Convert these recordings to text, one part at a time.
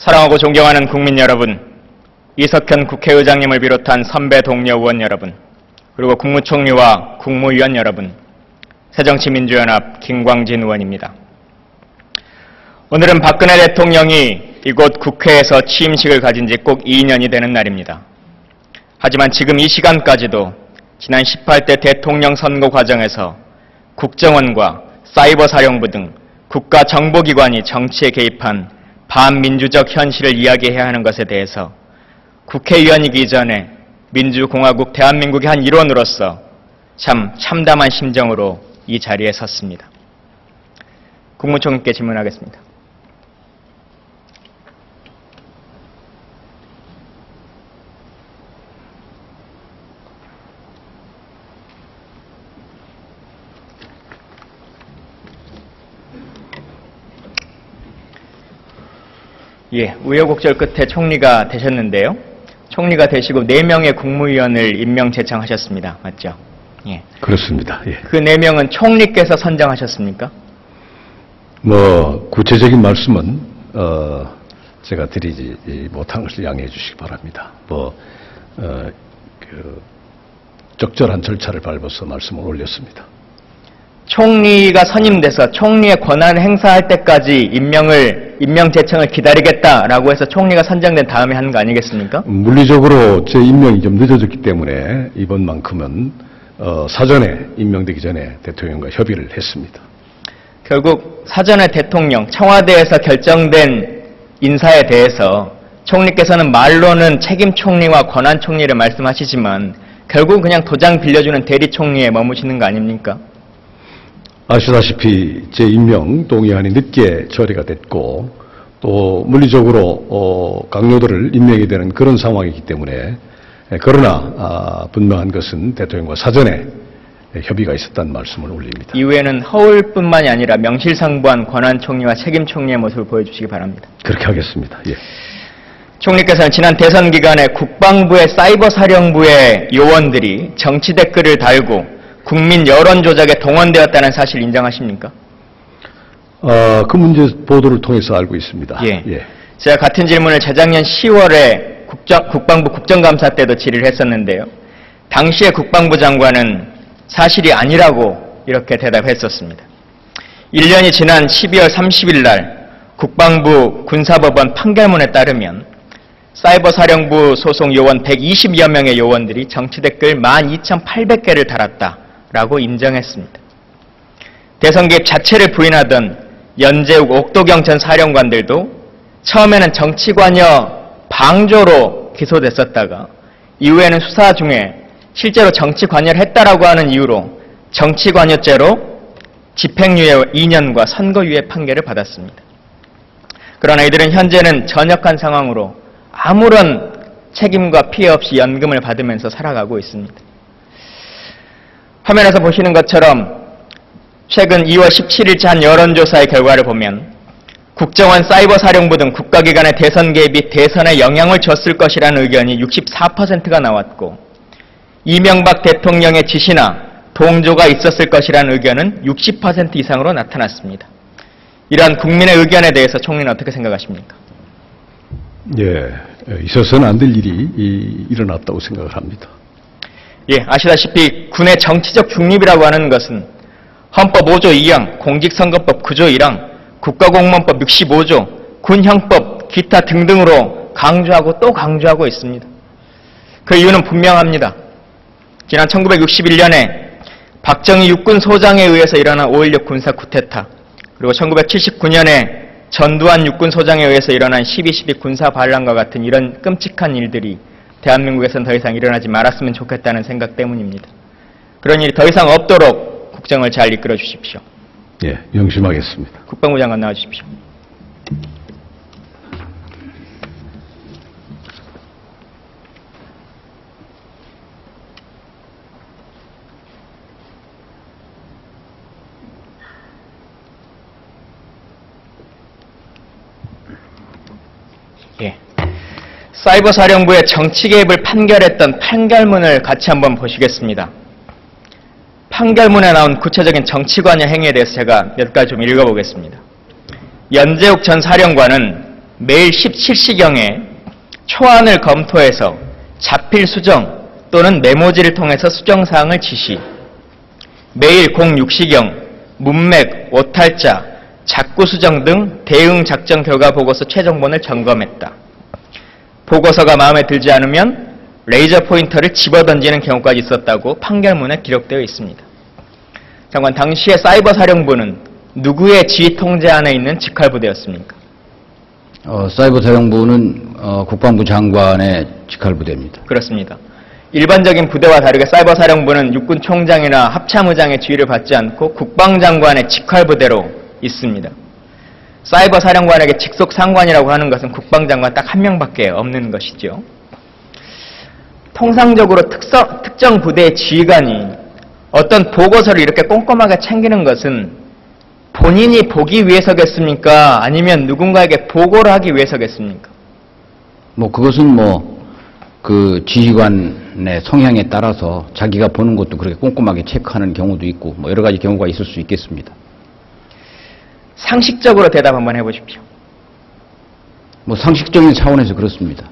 사랑하고 존경하는 국민 여러분, 이석현 국회의장님을 비롯한 선배 동료 의원 여러분, 그리고 국무총리와 국무위원 여러분, 새정치민주연합 김광진 의원입니다. 오늘은 박근혜 대통령이 이곳 국회에서 취임식을 가진 지 꼭 2년이 되는 날입니다. 하지만 지금 이 시간까지도 지난 18대 대통령 선거 과정에서 국정원과 사이버사령부 등 국가정보기관이 정치에 개입한 반민주적 현실을 이야기해야 하는 것에 대해서 국회의원이기 전에 민주공화국 대한민국의 한 일원으로서 참 참담한 심정으로 이 자리에 섰습니다. 국무총리께 질문하겠습니다. 예, 우여곡절 끝에 총리가 되셨는데요. 총리가 되시고 4명의 국무위원을 임명 제청하셨습니다. 맞죠? 예. 그렇습니다. 예. 그 4명은 총리께서 선정하셨습니까? 구체적인 말씀은 제가 드리지 못한 것을 양해해 주시기 바랍니다. 적절한 절차를 밟아서 말씀을 올렸습니다. 총리가 선임돼서 총리의 권한을 행사할 때까지 임명 제청을 기다리겠다라고 해서 총리가 선정된 다음에 하는 거 아니겠습니까? 물리적으로 제 임명이 좀 늦어졌기 때문에 이번만큼은 사전에 임명되기 전에 대통령과 협의를 했습니다. 결국 사전에 대통령, 청와대에서 결정된 인사에 대해서 총리께서는 말로는 책임 총리와 권한 총리를 말씀하시지만 결국 그냥 도장 빌려주는 대리 총리에 머무시는 거 아닙니까? 아시다시피 제 임명 동의안이 늦게 처리가 됐고 또 물리적으로 강요들을 임명이 되는 그런 상황이기 때문에 그러나 분명한 것은 대통령과 사전에 협의가 있었다는 말씀을 올립니다. 이후에는 허울뿐만이 아니라 명실상부한 권한 총리와 책임 총리의 모습을 보여주시기 바랍니다. 그렇게 하겠습니다. 예. 총리께서는 지난 대선 기간에 국방부의 사이버사령부의 요원들이 정치 댓글을 달고 국민 여론 조작에 동원되었다는 사실 인정하십니까? 그 문제 보도를 통해서 알고 있습니다. 예. 예. 제가 같은 질문을 재작년 10월에 국방부 국정감사 때도 질의를 했었는데요. 당시의 국방부 장관은 사실이 아니라고 이렇게 대답했었습니다. 1년이 지난 12월 30일 날 국방부 군사법원 판결문에 따르면 사이버사령부 소속 요원 120여 명의 요원들이 정치 댓글 12,800개를 달았다라고 인정했습니다. 대선 개입 자체를 부인하던 연재욱 옥도경 전 사령관들도 처음에는 정치관여 방조로 기소됐었다가 이후에는 수사 중에 실제로 정치관여를 했다라고 하는 이유로 정치관여죄로 집행유예 2년과 선고유예 판결을 받았습니다. 그러나 이들은 현재는 전역한 상황으로 아무런 책임과 피해 없이 연금을 받으면서 살아가고 있습니다. 화면에서 보시는 것처럼 최근 2월 17일자 한 여론조사의 결과를 보면 국정원 사이버사령부 등 국가기관의 대선 개입이 대선에 영향을 줬을 것이라는 의견이 64%가 나왔고 이명박 대통령의 지시나 동조가 있었을 것이라는 의견은 60% 이상으로 나타났습니다. 이러한 국민의 의견에 대해서 총리는 어떻게 생각하십니까? 예, 있어서는 안 될 일이 일어났다고 생각을 합니다. 예, 아시다시피 군의 정치적 중립이라고 하는 것은 헌법 5조 2항, 공직선거법 9조 1항, 국가공무원법 65조, 군형법, 기타 등등으로 강조하고 또 강조하고 있습니다. 그 이유는 분명합니다. 지난 1961년에 박정희 육군소장에 의해서 일어난 5.16 군사 쿠데타, 그리고 1979년에 전두환 육군소장에 의해서 일어난 12.12 군사 반란과 같은 이런 끔찍한 일들이 대한민국에서는 더 이상 일어나지 말았으면 좋겠다는 생각 때문입니다. 그런 일이 더 이상 없도록 국정을 잘 이끌어 주십시오. 예, 명심하겠습니다. 국방부 장관 나와 주십시오. 예. 사이버사령부의 정치 개입을 판결했던 판결문을 같이 한번 보시겠습니다. 판결문에 나온 구체적인 정치관여 행위에 대해서 제가 몇 가지 좀 읽어보겠습니다. 연재욱 전 사령관은 매일 17시경에 초안을 검토해서 자필 수정 또는 메모지를 통해서 수정사항을 지시, 매일 06시경 문맥, 오탈자, 작구 수정 등 대응 작전 결과 보고서 최종본을 점검했다. 보고서가 마음에 들지 않으면 레이저 포인터를 집어던지는 경우까지 있었다고 판결문에 기록되어 있습니다. 장관, 당시의 사이버 사령부는 누구의 지휘 통제 안에 있는 직할부대였습니까? 사이버 사령부는 국방부 장관의 직할부대입니다. 그렇습니다. 일반적인 부대와 다르게 사이버 사령부는 육군 총장이나 합참의장의 지휘를 받지 않고 국방장관의 직할부대로 있습니다. 사이버 사령관에게 직속 상관이라고 하는 것은 국방장관 딱 한 명밖에 없는 것이죠. 통상적으로 특정 부대의 지휘관이 어떤 보고서를 이렇게 꼼꼼하게 챙기는 것은 본인이 보기 위해서겠습니까? 아니면 누군가에게 보고를 하기 위해서겠습니까? 그것은 그 지휘관의 성향에 따라서 자기가 보는 것도 그렇게 꼼꼼하게 체크하는 경우도 있고 여러 가지 경우가 있을 수 있겠습니다. 상식적으로 대답 한번 해보십시오. 상식적인 차원에서 그렇습니다.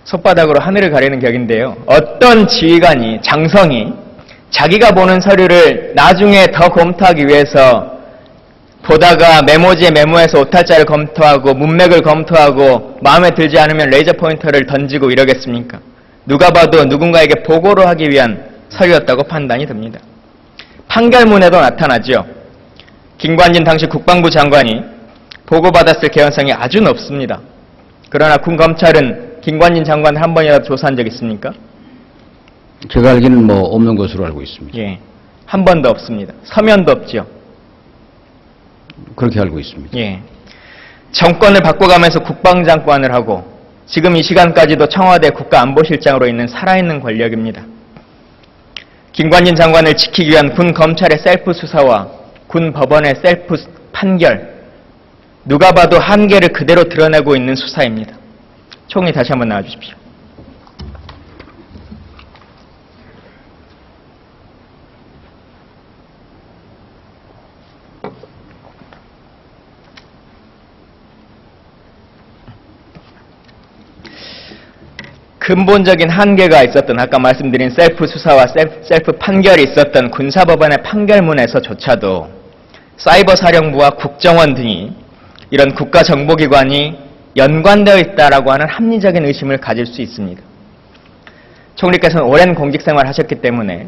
손바닥으로 하늘을 가리는 격인데요. 어떤 지휘관이, 장성이 자기가 보는 서류를 나중에 더 검토하기 위해서 보다가 메모지에 메모해서 오탈자를 검토하고 문맥을 검토하고 마음에 들지 않으면 레이저 포인터를 던지고 이러겠습니까? 누가 봐도 누군가에게 보고를 하기 위한 서류였다고 판단이 듭니다. 판결문에도 나타나죠. 김관진 당시 국방부 장관이 보고받았을 개연성이 아주 높습니다. 그러나 군 검찰은 김관진 장관을 한 번이라도 조사한 적 있습니까? 제가 알기는 없는 것으로 알고 있습니다. 예, 한 번도 없습니다. 서면도 없죠. 그렇게 알고 있습니다. 예, 정권을 바꿔가면서 국방장관을 하고 지금 이 시간까지도 청와대 국가안보실장으로 있는 살아있는 권력입니다. 김관진 장관을 지키기 위한 군 검찰의 셀프 수사와 군 법원의 셀프 판결, 누가 봐도 한계를 그대로 드러내고 있는 수사입니다. 총리 다시 한번 나와주십시오. 근본적인 한계가 있었던 아까 말씀드린 셀프 수사와 셀프 판결이 있었던 군사법원의 판결문에서조차도 사이버 사령부와 국정원 등이 이런 국가정보기관이 연관되어 있다라고 하는 합리적인 의심을 가질 수 있습니다. 총리께서는 오랜 공직생활을 하셨기 때문에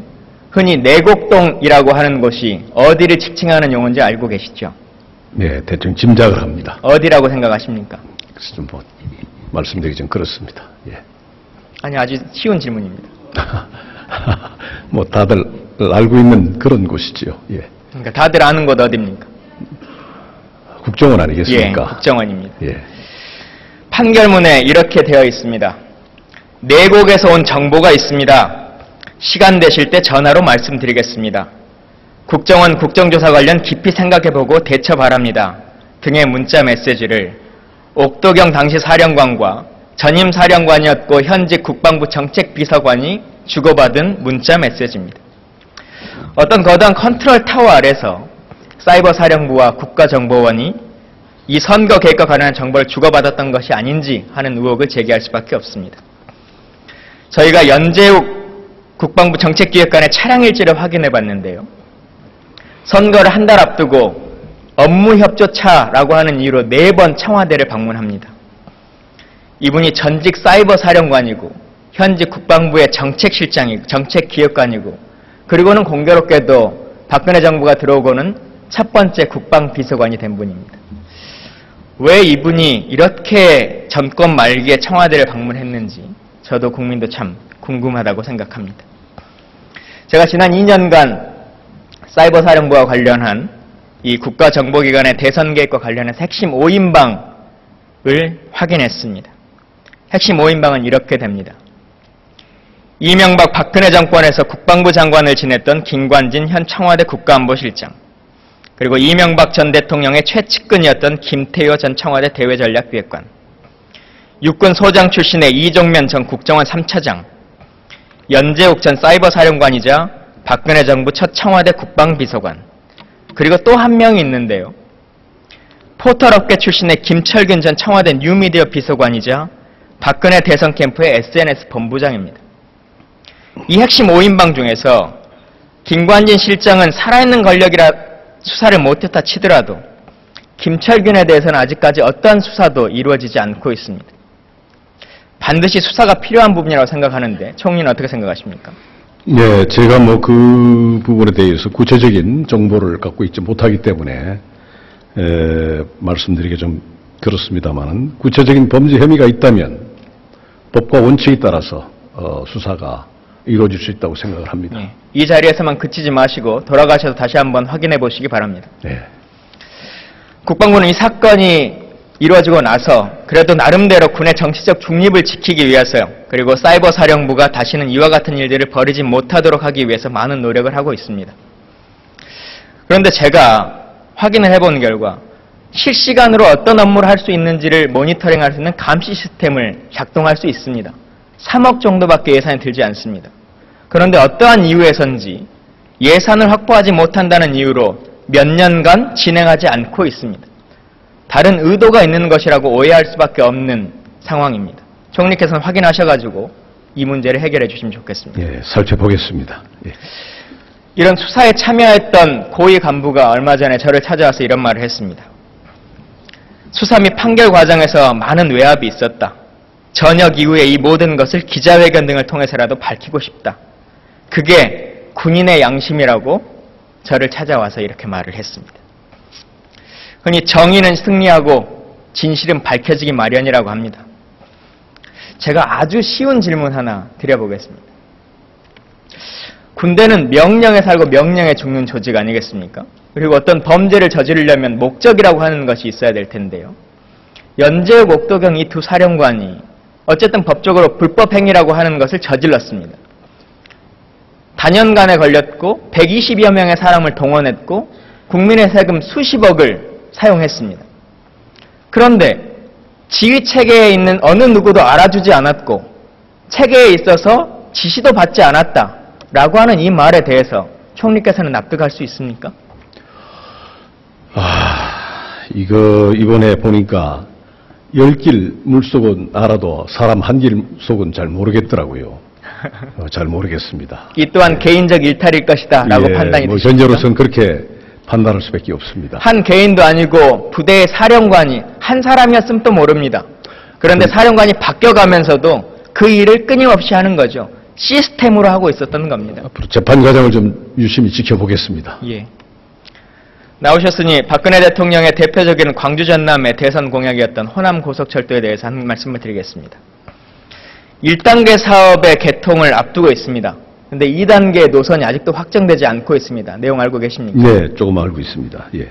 흔히 내곡동이라고 하는 곳이 어디를 지칭하는 용어인지 알고 계시죠? 네, 대충 짐작을 합니다. 어디라고 생각하십니까? 그래서 좀 말씀드리기 좀 그렇습니다. 예. 아니, 아주 쉬운 질문입니다. 다들 알고 있는 그런 곳이지요. 예. 그러니까 다들 아는 곳 어디입니까? 국정원 아니겠습니까? 예, 국정원입니다. 예. 판결문에 이렇게 되어 있습니다. 내곡에서 온 정보가 있습니다. 시간 되실 때 전화로 말씀드리겠습니다. 국정원 국정조사 관련 깊이 생각해보고 대처 바랍니다. 등의 문자 메시지를 옥도경 당시 사령관과 전임 사령관이었고 현직 국방부 정책비서관이 주고받은 문자 메시지입니다. 어떤 거대한 컨트롤 타워 아래서 사이버 사령부와 국가정보원이 이 선거 계획과 관련한 정보를 주고받았던 것이 아닌지 하는 의혹을 제기할 수밖에 없습니다. 저희가 연재욱 국방부 정책기획관의 차량 일지를 확인해 봤는데요. 선거를 한 달 앞두고 업무협조차라고 하는 이유로 4번 청와대를 방문합니다. 이분이 전직 사이버 사령관이고 현직 국방부의 정책실장이고 정책기획관이고 그리고는 공교롭게도 박근혜 정부가 들어오고는 첫 번째 국방비서관이 된 분입니다. 왜 이분이 이렇게 정권 말기에 청와대를 방문했는지 저도 국민도 참 궁금하다고 생각합니다. 제가 지난 2년간 사이버 사령부와 관련한 이 국가정보기관의 대선 계획과 관련해서 핵심 5인방을 확인했습니다. 핵심 5인방은 이렇게 됩니다. 이명박 박근혜 정권에서 국방부 장관을 지냈던 김관진 현 청와대 국가안보실장, 그리고 이명박 전 대통령의 최측근이었던 김태효 전 청와대 대외전략기획관, 육군 소장 출신의 이종면 전 국정원 3차장, 연재욱 전 사이버 사령관이자 박근혜 정부 첫 청와대 국방비서관, 그리고 또 한 명이 있는데요. 포털업계 출신의 김철균 전 청와대 뉴미디어 비서관이자 박근혜 대선 캠프의 SNS 본부장입니다. 이 핵심 5인방 중에서 김관진 실장은 살아있는 권력이라 수사를 못했다 치더라도 김철균에 대해서는 아직까지 어떠한 수사도 이루어지지 않고 있습니다. 반드시 수사가 필요한 부분이라고 생각하는데 총리는 어떻게 생각하십니까? 네, 제가 뭐 그 부분에 대해서 구체적인 정보를 갖고 있지 못하기 때문에 말씀드리기 좀 그렇습니다만은 구체적인 범죄 혐의가 있다면 법과 원칙에 따라서 수사가 이루어질 수 있다고 생각을 합니다. 네, 이 자리에서만 그치지 마시고 돌아가셔서 다시 한번 확인해 보시기 바랍니다. 네. 국방부는 이 사건이 이루어지고 나서 그래도 나름대로 군의 정치적 중립을 지키기 위해서요. 그리고 사이버 사령부가 다시는 이와 같은 일들을 벌이지 못하도록 하기 위해서 많은 노력을 하고 있습니다. 그런데 제가 확인을 해본 결과 실시간으로 어떤 업무를 할 수 있는지를 모니터링할 수 있는 감시 시스템을 작동할 수 있습니다. 3억 정도밖에 예산이 들지 않습니다. 그런데 어떠한 이유에선지 예산을 확보하지 못한다는 이유로 몇 년간 진행하지 않고 있습니다. 다른 의도가 있는 것이라고 오해할 수밖에 없는 상황입니다. 총리께서는 확인하셔가지고 이 문제를 해결해 주시면 좋겠습니다. 예, 살펴보겠습니다. 예. 이런 수사에 참여했던 고위 간부가 얼마 전에 저를 찾아와서 이런 말을 했습니다. 수사 및 판결 과정에서 많은 외압이 있었다. 저녁 이후에 이 모든 것을 기자회견 등을 통해서라도 밝히고 싶다. 그게 군인의 양심이라고 저를 찾아와서 이렇게 말을 했습니다. 흔히 정의는 승리하고 진실은 밝혀지기 마련이라고 합니다. 제가 아주 쉬운 질문 하나 드려보겠습니다. 군대는 명령에 살고 명령에 죽는 조직 아니겠습니까? 그리고 어떤 범죄를 저지르려면 목적이라고 하는 것이 있어야 될 텐데요. 연재욱, 옥도경 이 두 사령관이 어쨌든 법적으로 불법 행위라고 하는 것을 저질렀습니다. 단연간에 걸렸고 120여 명의 사람을 동원했고 국민의 세금 수십억을 사용했습니다. 그런데 지휘 체계에 있는 어느 누구도 알아주지 않았고 체계에 있어서 지시도 받지 않았다라고 하는 이 말에 대해서 총리께서는 납득할 수 있습니까? 이거 이번에 보니까 10길 물속은 알아도 사람 한 길 속은 잘 모르겠더라고요. 잘 모르겠습니다. 이 또한 개인적 일탈일 것이다 라고 판단이 뭐 되십니까? 현재로서는 그렇게 판단할 수밖에 없습니다. 한 개인도 아니고 부대의 사령관이 한 사람이었으면 또 모릅니다. 그런데 사령관이 바뀌어가면서도 그 일을 끊임없이 하는 거죠. 시스템으로 하고 있었던 겁니다. 앞으로 재판 과정을 좀 유심히 지켜보겠습니다. 예. 나오셨으니 박근혜 대통령의 대표적인 광주 전남의 대선 공약이었던 호남 고속철도에 대해서 한 말씀을 드리겠습니다. 1단계 사업의 개통을 앞두고 있습니다. 그런데 2단계 노선이 아직도 확정되지 않고 있습니다. 내용 알고 계십니까? 네, 조금 알고 있습니다. 예.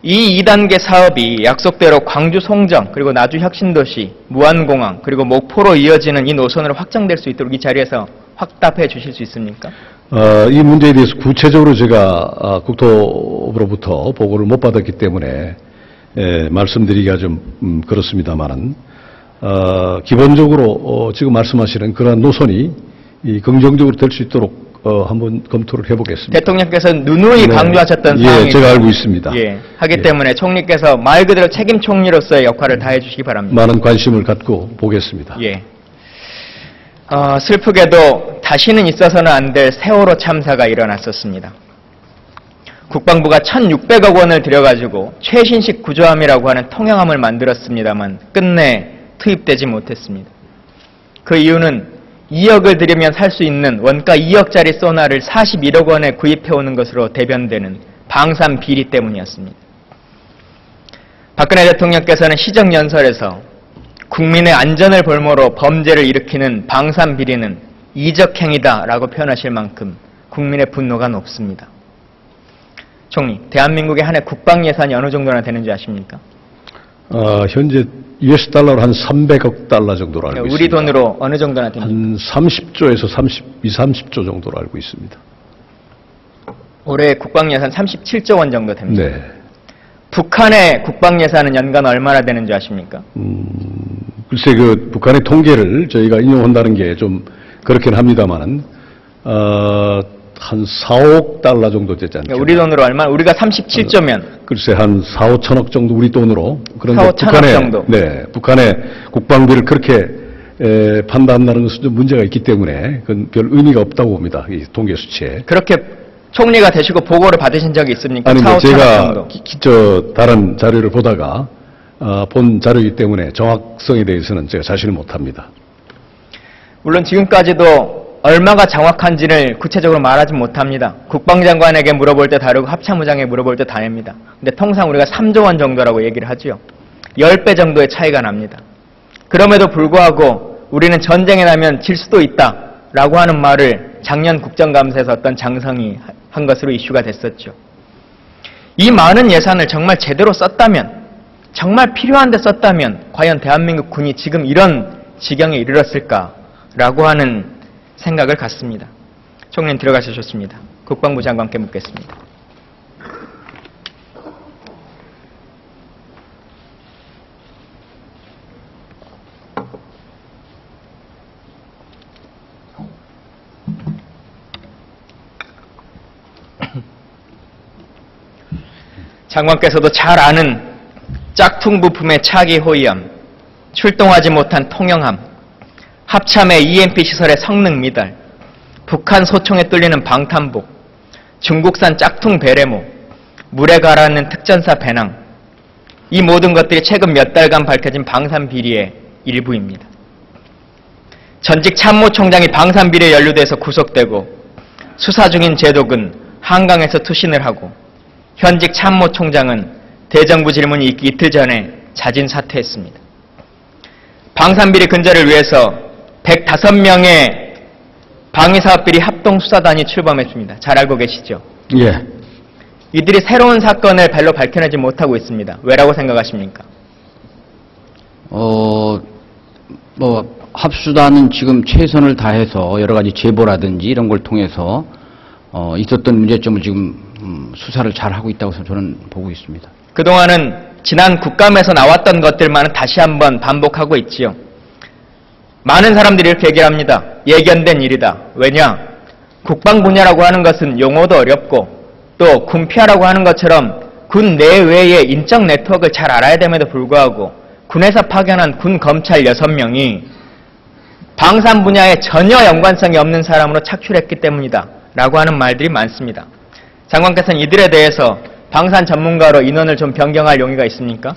이 2단계 사업이 약속대로 광주 송정, 그리고 나주 혁신도시, 무안공항, 그리고 목포로 이어지는 이 노선으로 확정될 수 있도록 이 자리에서 확답해 주실 수 있습니까? 이 문제에 대해서 구체적으로 제가 국토부로부터 보고를 못 받았기 때문에 말씀드리기가 좀 그렇습니다만은 기본적으로 지금 말씀하시는 그러한 노선이 긍정적으로 될 수 있도록 한번 검토를 해보겠습니다. 대통령께서는 누누이 네. 강조하셨던 예, 사항이 제가 알고 있습니다. 예, 하기 예. 때문에 총리께서 말 그대로 책임 총리로서의 역할을 다해 주시기 바랍니다. 많은 관심을 갖고 보겠습니다. 예. 슬프게도 다시는 있어서는 안 될 세월호 참사가 일어났었습니다. 국방부가 1,600억 원을 들여가지고 최신식 구조함이라고 하는 통영함을 만들었습니다만 끝내 투입되지 못했습니다. 그 이유는 2억을 들이면 살 수 있는 원가 2억짜리 소나를 41억 원에 구입해오는 것으로 대변되는 방산 비리 때문이었습니다. 박근혜 대통령께서는 시정연설에서 국민의 안전을 볼모로 범죄를 일으키는 방산 비리는 이적행위다라고 표현하실 만큼 국민의 분노가 높습니다. 총리, 대한민국의 한 해 국방 예산이 어느 정도나 되는지 아십니까? 현재 US 달러로 한 300억 달러 정도로 알고 있습니다. 우리 돈으로 어느 정도나 됩니까? 한 30조에서 30조 정도로 알고 있습니다. 올해 국방 예산 37조 원 정도 됩니다. 네. 북한의 국방 예산은 연간 얼마나 되는지 아십니까? 글쎄 그 북한의 통계를 저희가 인용한다는 게 좀 그렇긴 합니다만은 한 4억 달러 정도 되지 않겠나? 우리 돈으로 얼마? 우리가 37조면 글쎄 한 4, 5천억 정도 우리 돈으로. 그런데 4, 5천억 정도. 네, 북한의 국방비를 그렇게 판단한다는 것은 좀 문제가 있기 때문에 그건 별 의미가 없다고 봅니다. 이 통계 수치에. 그렇게 총리가 되시고 보고를 받으신 적이 있습니까? 아니, 4, 5천억 제가 정도. 다른 자료를 보다가 본 자료이기 때문에 정확성에 대해서는 제가 자신을 못합니다. 물론 지금까지도 얼마가 정확한지를 구체적으로 말하지 못합니다. 국방장관에게 물어볼 때 다르고 합참의장에게 물어볼 때 다릅니다. 근데 통상 우리가 3조 원 정도라고 얘기를 하죠. 10배 정도의 차이가 납니다. 그럼에도 불구하고 우리는 전쟁에 나면 질 수도 있다라고 하는 말을 작년 국정감사에서 어떤 장성이 한 것으로 이슈가 됐었죠. 이 많은 예산을 정말 제대로 썼다면, 정말 필요한 데 썼다면 과연 대한민국 군이 지금 이런 지경에 이르렀을까라고 하는 생각을 갖습니다. 총리님 들어가셔 좋습니다. 국방부 장관께 묻겠습니다. 장관께서도 잘 아는 짝퉁 부품의 차기 호위함, 출동하지 못한 통영함, 합참의 EMP 시설의 성능 미달, 북한 소총에 뚫리는 방탄복, 중국산 짝퉁 베레모, 물에 가라앉는 특전사 배낭, 이 모든 것들이 최근 몇 달간 밝혀진 방산비리의 일부입니다. 전직 참모총장이 방산비리에 연루돼서 구속되고 수사 중인 제독은 한강에서 투신을 하고 현직 참모총장은 대정부 질문이 있기 이틀 전에 자진 사퇴했습니다. 방산비리 근절을 위해서 105명의 방위사업비리 합동수사단이 출범했습니다. 잘 알고 계시죠? 예. 이들이 새로운 사건을 별로 밝혀내지 못하고 있습니다. 왜라고 생각하십니까? 합수단은 지금 최선을 다해서 여러 가지 제보라든지 이런 걸 통해서 있었던 문제점을 지금 수사를 잘 하고 있다고 저는 보고 있습니다. 그동안은 지난 국감에서 나왔던 것들만은 다시 한번 반복하고 있지요. 많은 사람들이 이렇게 얘기를 합니다. 예견된 일이다. 왜냐? 국방 분야라고 하는 것은 용어도 어렵고 또 군피아라고 하는 것처럼 군 내외의 인적 네트워크를 잘 알아야 됨에도 불구하고 군에서 파견한 군 검찰 6명이 방산 분야에 전혀 연관성이 없는 사람으로 착출했기 때문이다 라고 하는 말들이 많습니다. 장관께서는 이들에 대해서 방산 전문가로 인원을 좀 변경할 용의가 있습니까?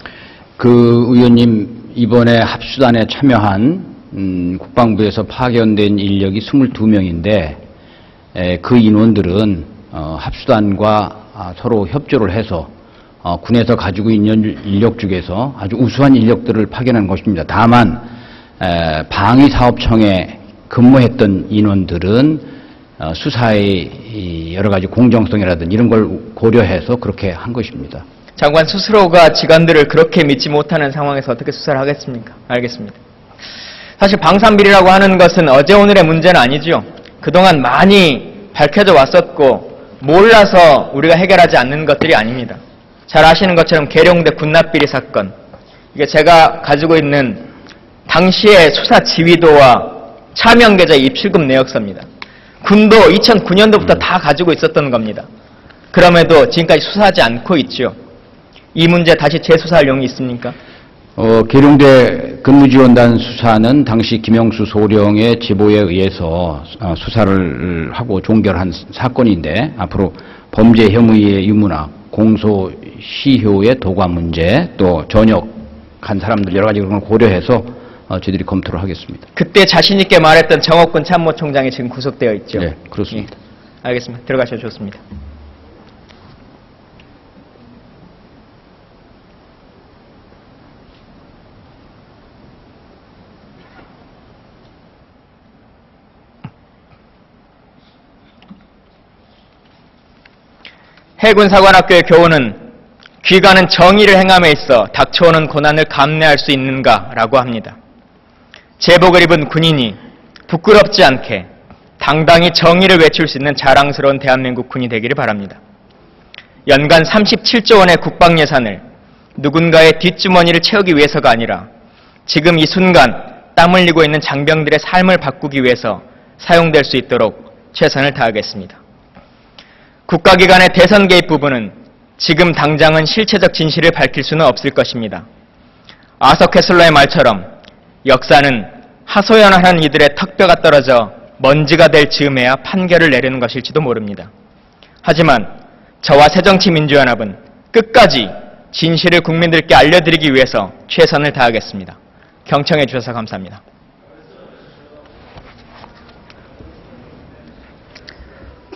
그 의원님, 이번에 합수단에 참여한 국방부에서 파견된 인력이 22명인데 그 인원들은 합수단과 서로 협조를 해서 군에서 가지고 있는 인력 중에서 아주 우수한 인력들을 파견한 것입니다. 다만 방위사업청에 근무했던 인원들은 수사의 여러 가지 공정성이라든지 이런 걸 고려해서 그렇게 한 것입니다. 장관 스스로가 직원들을 그렇게 믿지 못하는 상황에서 어떻게 수사를 하겠습니까? 알겠습니다. 사실 방산비리라고 하는 것은 어제 오늘의 문제는 아니죠. 그동안 많이 밝혀져 왔었고 몰라서 우리가 해결하지 않는 것들이 아닙니다. 잘 아시는 것처럼 계룡대 군납비리 사건, 이게 제가 가지고 있는 당시의 수사 지휘도와 차명계좌 입출금 내역서입니다. 군도 2009년도부터 다 가지고 있었던 겁니다. 그럼에도 지금까지 수사하지 않고 있죠. 이 문제 다시 재수사할 용이 있습니까? 계룡대 근무지원단 수사는 당시 김영수 소령의 제보에 의해서 수사를 하고 종결한 사건인데 앞으로 범죄 혐의의 유무나 공소 시효의 도과 문제 또 전역한 사람들 여러 가지 그런 걸 고려해서 저희들이 검토를 하겠습니다. 그때 자신 있게 말했던 정옥군 참모총장이 지금 구속되어 있죠. 네, 그렇습니다. 예, 알겠습니다. 들어가셔도 좋습니다. 해군사관학교의 교훈은 귀가는 정의를 행함에 있어 닥쳐오는 고난을 감내할 수 있는가라고 합니다. 제복을 입은 군인이 부끄럽지 않게 당당히 정의를 외칠 수 있는 자랑스러운 대한민국 군이 되기를 바랍니다. 연간 37조 원의 국방 예산을 누군가의 뒷주머니를 채우기 위해서가 아니라 지금 이 순간 땀 흘리고 있는 장병들의 삶을 바꾸기 위해서 사용될 수 있도록 최선을 다하겠습니다. 국가기관의 대선 개입 부분은 지금 당장은 실체적 진실을 밝힐 수는 없을 것입니다. 아서 캐슬러의 말처럼 역사는 하소연하는 이들의 턱뼈가 떨어져 먼지가 될 즈음에야 판결을 내리는 것일지도 모릅니다. 하지만 저와 새정치민주연합은 끝까지 진실을 국민들께 알려드리기 위해서 최선을 다하겠습니다. 경청해 주셔서 감사합니다.